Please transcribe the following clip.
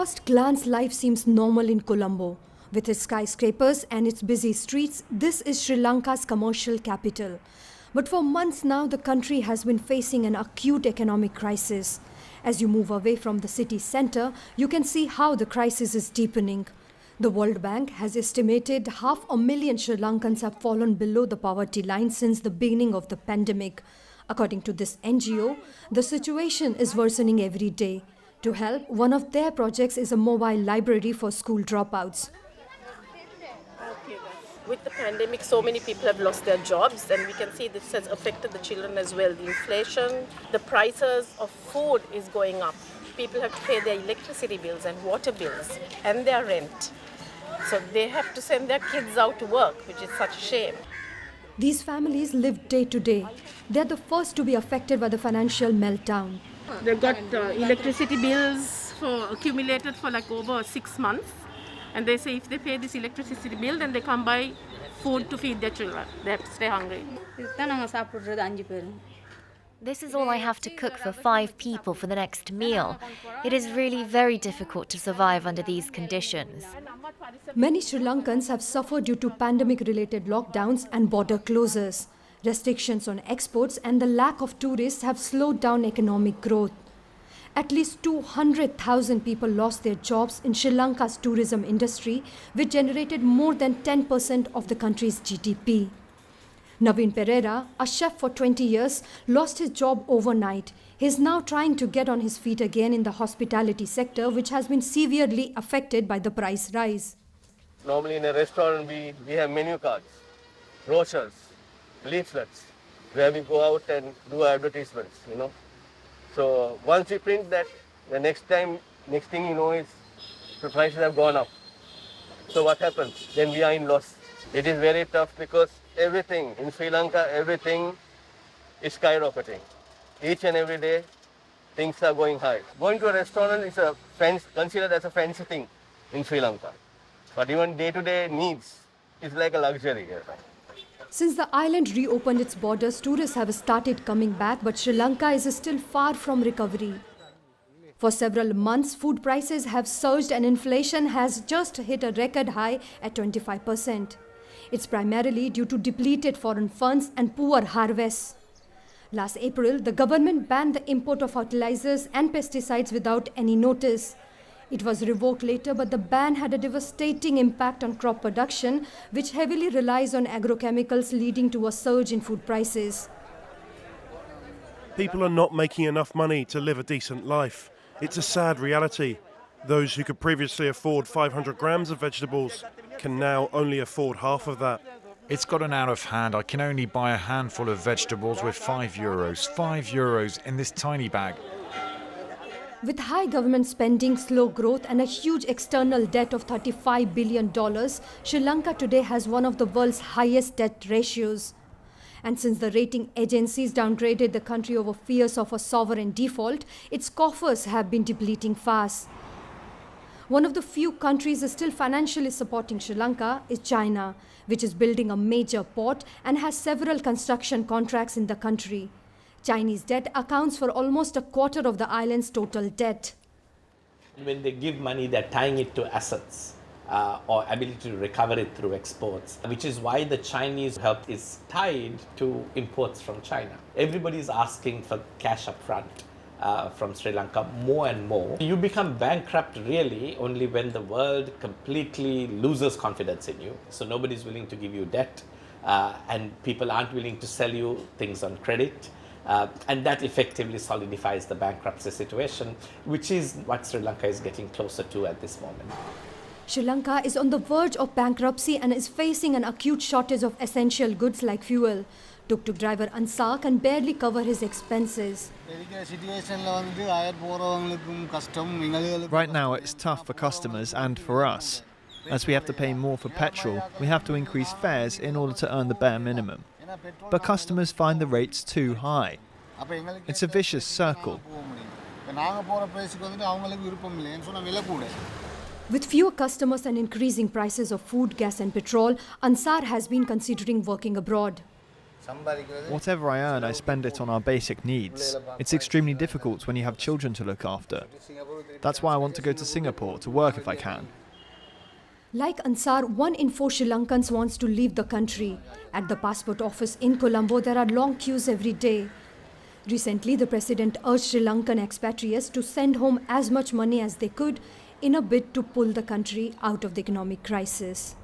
first glance, life seems normal in Colombo. With its skyscrapers and its busy streets, this is Sri Lanka's commercial capital. But for months now, the country has been facing an acute economic crisis. As you move away from the city centre, you can see how the crisis is deepening. The World Bank has estimated 500,000 Sri Lankans have fallen below the poverty line since the beginning of the pandemic. According to this NGO, the situation is worsening every day. To help, one of their projects is a mobile library for school dropouts. With the pandemic, so many people have lost their jobs, and we can see this has affected the children as well. The inflation, the prices of food is going up. People have to pay their electricity bills and water bills and their rent. So they have to send their kids out to work, which is such a shame. These families live day to day. They are the first to be affected by the financial meltdown. They've got electricity bills accumulated for like over 6 months. And they say if they pay this electricity bill, then they can't buy food to feed their children. They have to stay hungry. This is all I have to cook for 5 people for the next meal. It is really very difficult to survive under these conditions. Many Sri Lankans have suffered due to pandemic-related lockdowns and border closures. Restrictions on exports and the lack of tourists have slowed down economic growth. At least 200,000 people lost their jobs in Sri Lanka's tourism industry, which generated more than 10% of the country's GDP. Naveen Pereira, a chef for 20 years, lost his job overnight. He is now trying to get on his feet again in the hospitality sector, which has been severely affected by the price rise. Normally in a restaurant, we have menu cards, brochures, leaflets, where we go out and do advertisements, So once we print that, the next thing you know is the prices have gone up. So what happens? Then we are in loss. It is very tough because everything in Sri Lanka, everything is skyrocketing. Each and every day, things are going high. Going to a restaurant is considered as a fancy thing in Sri Lanka. But even day-to-day needs is like a luxury here. Since the island reopened its borders, tourists have started coming back, but Sri Lanka is still far from recovery. For several months, food prices have surged and inflation has just hit a record high at 25%. It's primarily due to depleted foreign funds and poor harvests. Last April, the government banned the import of fertilizers and pesticides without any notice. It was revoked later, but the ban had a devastating impact on crop production, which heavily relies on agrochemicals, leading to a surge in food prices. People are not making enough money to live a decent life. It's a sad reality. Those who could previously afford 500 grams of vegetables can now only afford half of that. It's gotten out of hand. I can only buy a handful of vegetables with €5. €5 in this tiny bag. With high government spending, slow growth and a huge external debt of $35 billion, Sri Lanka today has one of the world's highest debt ratios. And since the rating agencies downgraded the country over fears of a sovereign default, its coffers have been depleting fast. One of the few countries still financially supporting Sri Lanka is China, which is building a major port and has several construction contracts in the country. Chinese debt accounts for almost a quarter of the island's total debt. When they give money, they're tying it to assets or ability to recover it through exports, which is why the Chinese help is tied to imports from China. Everybody is asking for cash up front from Sri Lanka more and more. You become bankrupt really only when the world completely loses confidence in you. So nobody's willing to give you debt and people aren't willing to sell you things on credit. And that effectively solidifies the bankruptcy situation, which is what Sri Lanka is getting closer to at this moment. Sri Lanka is on the verge of bankruptcy and is facing an acute shortage of essential goods like fuel. Tuk-tuk driver Ansar can barely cover his expenses. Right now it's tough for customers and for us. As we have to pay more for petrol, we have to increase fares in order to earn the bare minimum. But customers find the rates too high. It's a vicious circle. With fewer customers and increasing prices of food, gas and petrol, Ansar has been considering working abroad. Whatever I earn, I spend it on our basic needs. It's extremely difficult when you have children to look after. That's why I want to go to Singapore to work if I can. Like Ansar, 1 in 4 Sri Lankans wants to leave the country. At the passport office in Colombo, there are long queues every day. Recently, the president urged Sri Lankan expatriates to send home as much money as they could in a bid to pull the country out of the economic crisis.